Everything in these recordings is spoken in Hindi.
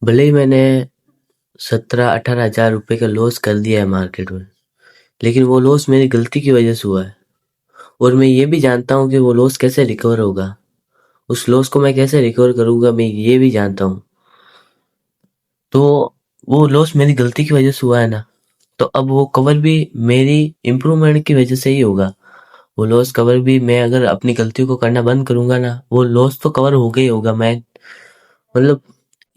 भले ही मैंने 17-18 हज़ार रुपए का लॉस कर दिया है मार्केट में, लेकिन वो लॉस मेरी गलती की वजह से हुआ है। और मैं ये भी जानता हूँ कि वो लॉस कैसे रिकवर होगा। उस लॉस को मैं कैसे रिकवर करूंगा, मैं ये भी जानता हूँ। तो वो लॉस मेरी गलती की वजह से हुआ है ना, तो अब वो कवर भी मेरी इम्प्रूवमेंट की वजह से ही होगा। वो लॉस कवर भी मैं अगर अपनी गलतियों को करना बंद करूंगा ना, वो लॉस तो कवर होगा ही होगा। मैं मतलब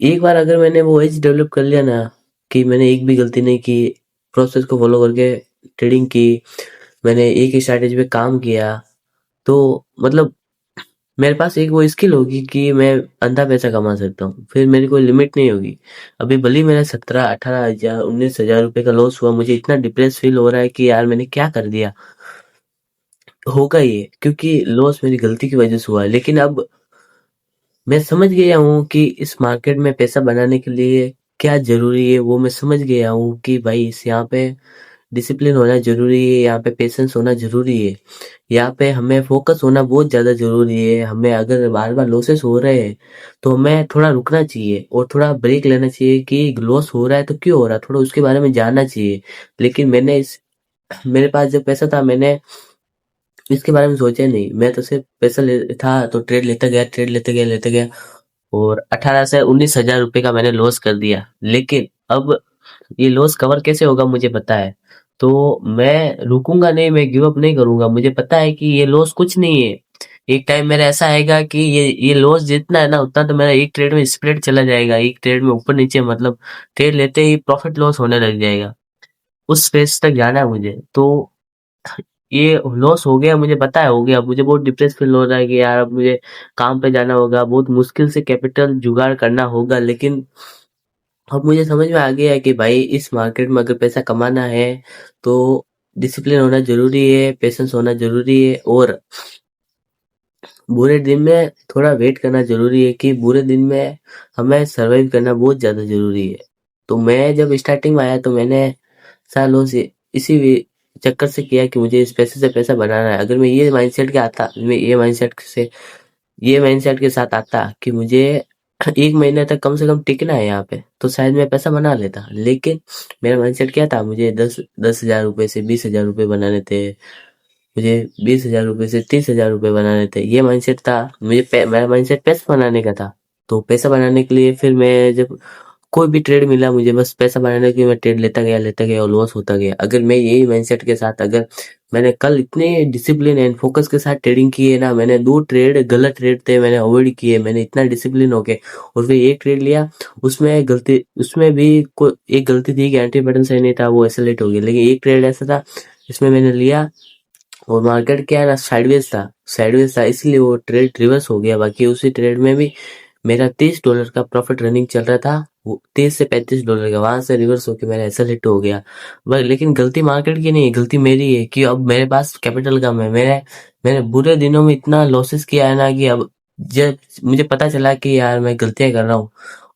एक बार अगर मैंने वो एज डेवलप कर लिया ना कि मैंने एक भी गलती नहीं की, प्रोसेस को फॉलो करके ट्रेडिंग की, मैंने एक ही स्ट्रैटेजी पे काम किया, तो मतलब मेरे पास एक वो स्किल होगी कि मैं अंधा पैसा कमा सकता हूँ। फिर मेरी कोई लिमिट नहीं होगी। अभी भले ही मेरा 17-18 हज़ार 19 हज़ार रुपए का लॉस हुआ, मुझे इतना डिप्रेस फील हो रहा है कि यार मैंने क्या कर दिया। होगा ये, क्योंकि लॉस मेरी गलती की वजह से हुआ है। लेकिन अब मैं समझ गया हूँ कि इस मार्केट में पैसा बनाने के लिए क्या ज़रूरी है, वो मैं समझ गया हूँ कि भाई इस यहाँ पे डिसिप्लिन होना ज़रूरी है, यहाँ पे पेशेंस होना ज़रूरी है, यहाँ पे हमें फोकस होना बहुत ज़्यादा ज़रूरी है। हमें अगर बार-बार लॉसेस हो रहे हैं, तो हमें थोड़ा रुकना चाहिए और थोड़ा ब्रेक लेना चाहिए कि लॉस हो रहा है तो क्यों हो रहा है, थोड़ा उसके बारे में जानना चाहिए। लेकिन मेरे पास जब पैसा था, मैंने इसके बारे में सोचा ही नहीं। मैं तो सिर्फ पैसा ले था तो ट्रेड लेता गया, ट्रेड लेते गया और 18 से 19 हज़ार रुपए का मैंने लॉस कर दिया। लेकिन अब ये लॉस कवर कैसे होगा मुझे पता है। तो मैं रुकूंगा नहीं, मैं गिव अप नहीं करूंगा। मुझे पता है कि ये लॉस कुछ नहीं है। एक टाइम मेरा ऐसा आएगा कि ये लॉस जितना है ना, उतना तो मेरा एक ट्रेड में स्प्रेड चला जाएगा। एक ट्रेड में ऊपर नीचे मतलब ट्रेड लेते ही प्रॉफिट लॉस होने लग जाएगा। उस फेज तक जाना है मुझे। तो ये लॉस हो गया, मुझे पता है हो गया। मुझे बहुत डिप्रेस फील हो रहा है कि यार अब मुझे काम पे जाना होगा, बहुत मुश्किल से कैपिटल जुगाड़ करना होगा। लेकिन अब मुझे समझ में आ गया है कि भाई इस मार्केट में अगर पैसा कमाना है तो डिसिप्लिन होना जरूरी है, पेशेंस होना जरूरी है और बुरे दिन में थोड़ा वेट करना जरूरी है कि बुरे दिन में हमें सरवाइव करना बहुत ज्यादा जरूरी है। तो मैं जब स्टार्टिंग में आया तो मैंने सालों से इसी चक्कर से किया कि मुझे इस पैसे से पैसा बनाना है। अगर मैं ये माइंडसेट के साथ आता कि मुझे एक महीने तक कम से कम टिकना है यहाँ पे, तो शायद मैं पैसा बना लेता। लेकिन मेरा माइंडसेट क्या था, मुझे 10,000 रुपए से 20,000 रुपए बनाने थे, मुझे 20,000 रुपए से 30,000 रुपए बनाने थे। ये माइंडसेट था। मेरा माइंडसेट पैसा बनाने का था। तो पैसा बनाने के लिए फिर मैं जब कोई भी ट्रेड मिला मुझे, बस पैसा बनाने के लिए मैं ट्रेड लेता गया और लॉस होता गया। अगर मैं यही माइंडसेट के साथ, अगर मैंने कल इतने डिसिप्लिन एंड फोकस के साथ ट्रेडिंग की है ना, मैंने 2 ट्रेड गलत ट्रेड थे मैंने अवॉइड किए, मैंने इतना डिसिप्लिन होके और फिर एक ट्रेड लिया, उसमें भी कोई एक गलती थी कि एंट्री बटन सही नहीं था, वो एक्सेलेरेट हो गया। लेकिन एक ट्रेड ऐसा था जिसमें मैंने लिया और मार्केट क्या है ना, साइडवेज था, इसलिए वो ट्रेड रिवर्स हो गया। बाकी उसी ट्रेड में भी मेरा $30 का प्रॉफिट रनिंग चल रहा था, वो $30 से $35 का, वहां से रिवर्स होके मेरा ऐसा हिट हो गया। लेकिन गलती मार्केट की नहीं है, गलती मेरी है कि अब मेरे पास कैपिटल कम है। मैंने बुरे दिनों में इतना लॉसेस किया है ना कि अब जब मुझे पता चला कि यार मैं गलतियां कर रहा हूँ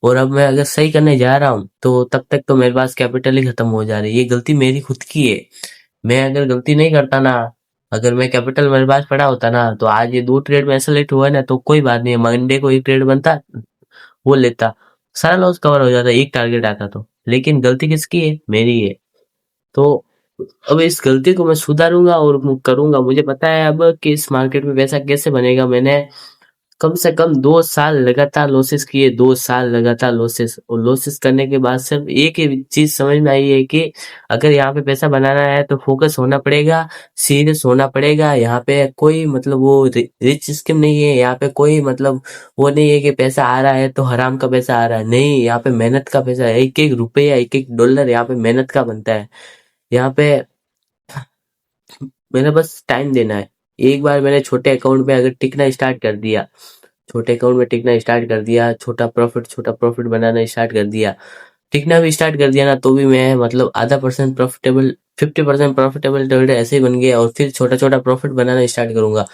और अब मैं अगर सही करने जा रहा हूँ तो तब तक तो मेरे पास कैपिटल ही खत्म हो जा रही है। ये गलती मेरी खुद की है। मैं अगर गलती नहीं करता ना, अगर मैं कैपिटल मेरे पास पड़ा होता ना, तो आज ये 2 ट्रेड में ऐसा लेट हुआ है ना, तो कोई बात नहीं, मंडे को एक ट्रेड बनता, वो लेता, सारा लॉस कवर हो जाता, एक टारगेट आता तो। लेकिन गलती किसकी है? मेरी है। तो अब इस गलती को मैं सुधारूंगा और करूंगा। मुझे पता है अब कि इस मार्केट में पैसा कैसे बनेगा। मैंने कम से कम 2 साल लगातार लॉसेस किए, 2 साल लगातार लॉसेस, और लॉसेस करने के बाद सिर्फ एक ही चीज समझ में आई है कि अगर यहाँ पे पैसा बनाना है तो फोकस होना पड़ेगा, सीरियस होना पड़ेगा। यहाँ पे कोई मतलब वो रिच स्कीम नहीं है, यहाँ पे कोई मतलब वो नहीं है कि पैसा आ रहा है तो हराम का पैसा आ रहा है। नहीं, यहाँ पे मेहनत का पैसा है। एक एक रुपया, एक एक डॉलर यहाँ पे मेहनत का बनता है। यहाँ पे मैंने बस टाइम देना है। एक बार मैंने छोटे अकाउंट में अगर टिकना स्टार्ट कर दिया, छोटे अकाउंट में टिकना स्टार्ट कर दिया, छोटा प्रॉफिट बनाना स्टार्ट कर दिया, टिकना भी स्टार्ट कर दिया ना, तो भी मैं मतलब आधा परसेंट प्रॉफिटेबल, 50% प्रॉफिटेबल ट्रेडर ऐसे ही बन गया। और फिर छोटा छोटा प्रॉफिट बनाना स्टार्ट करूंगा।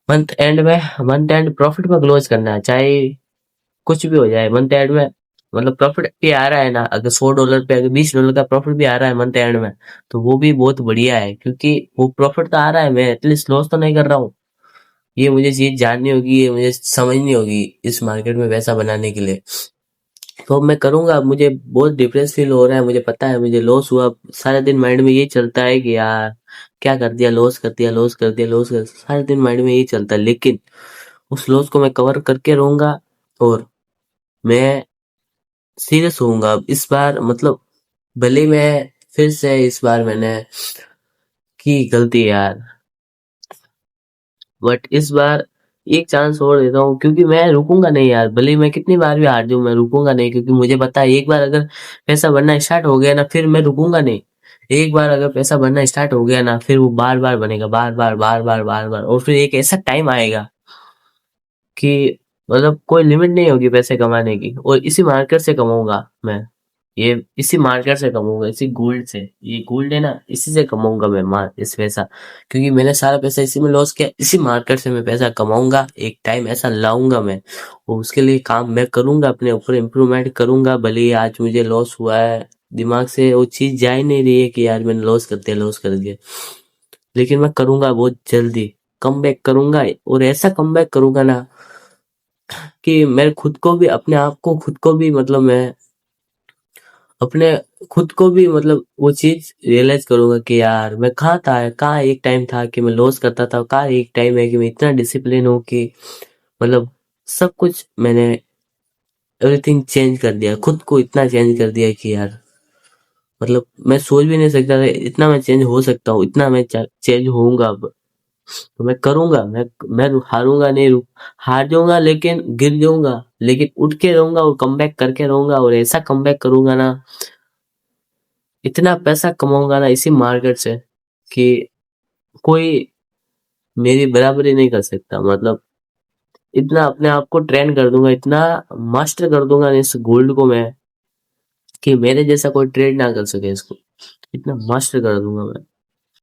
मंथ एंड प्रॉफिट में क्लोज करना है, चाहे कुछ भी हो जाए मंथ एंड में। मतलब प्रॉफिट भी आ रहा है ना, अगर $100 पे अगर $20 का प्रॉफिट भी आ रहा है मंथ एंड में, तो वो भी बहुत बढ़िया है, क्योंकि वो प्रॉफिट तो आ रहा है, मैं एटलीस्ट लॉस तो नहीं कर रहा हूँ। ये मुझे चीज जाननी होगी, ये मुझे समझनी होगी इस मार्केट में पैसा बनाने के लिए। तो अब मैं करूँगा। अब मुझे बहुत डिप्रेस फील हो रहा है, मुझे पता है मुझे लॉस हुआ। सारा दिन माइंड में यही चलता है कि यार क्या कर दिया, लॉस कर दिया, लॉस कर दिया, लॉस कर, सारा दिन माइंड में यही चलता है। लेकिन उस लॉस को मैं कवर करके रहूंगा और मैं सीरियस होऊंगा अब इस बार। मतलब भले ही मैं फिर से इस बार मैंने की गलती यार, बट इस बार एक चांस और देता हूँ, क्योंकि मैं रुकूंगा नहीं यार। भले ही मैं कितनी बार भी हार जाऊं, मैं रुकूंगा नहीं, क्योंकि मुझे पता है एक बार अगर पैसा बनना स्टार्ट हो गया ना, फिर मैं रुकूंगा नहीं। एक बार अगर पैसा बनना स्टार्ट हो गया ना, फिर वो बार बार बनेगा, बार बार बार बार बार बार। और फिर एक ऐसा टाइम आएगा कि मतलब कोई लिमिट नहीं होगी पैसे कमाने की, और इसी मार्केट से कमाऊंगा मैं। ये इसी मार्केट से कमाऊंगा, इसी गोल्ड से। ये गोल्ड है ना, इसी से कमाऊंगा मैं मार इस पैसा, क्योंकि मैंने सारा पैसा इसी में लॉस किया। इसी मार्केट से मैं पैसा कमाऊंगा, एक टाइम ऐसा लाऊंगा मैं, और उसके लिए काम मैं करूंगा, अपने ऊपर इम्प्रूवमेंट करूंगा। भले ही आज मुझे लॉस हुआ है, दिमाग से वो चीज जा ही नहीं रही है कि यार मैंने लॉस कर दिया, लॉस कर दिया। लेकिन मैं करूंगा बहुत जल्दी, कम बैक करूंगा, और ऐसा कम बैक करूंगा ना कि मैं खुद को भी, अपने आप को, खुद को भी, मतलब मैं अपने खुद को भी, मतलब वो चीज रियलाइज करूंगा कि यार मैं कहाँ था, कहाँ एक टाइम था कि मैं लॉस करता था, कहाँ एक टाइम है कि मैं इतना डिसिप्लिन हूँ कि मतलब सब कुछ मैंने, एवरीथिंग चेंज कर दिया, खुद को इतना चेंज कर दिया कि यार मतलब मैं सोच भी नहीं सकता था इतना मैं चेंज हो सकता हूँ, इतना मैं चेंज होऊंगा अब। तो मैं करूंगा, मैं हारूंगा नहीं, हार जाऊंगा, लेकिन गिर जाऊंगा, लेकिन उठ के रहूंगा और कमबैक करके रहूंगा, और ऐसा कमबैक करूंगा ना, इतना पैसा कमाऊंगा ना इसी मार्केट से कि कोई मेरी बराबरी नहीं कर सकता। मतलब इतना अपने आप को ट्रेन कर दूंगा, इतना मास्टर कर दूंगा इस गोल्ड को मैं, कि मेरे जैसा कोई ट्रेड ना कर सके इसको, इतना मास्टर कर दूंगा मैं।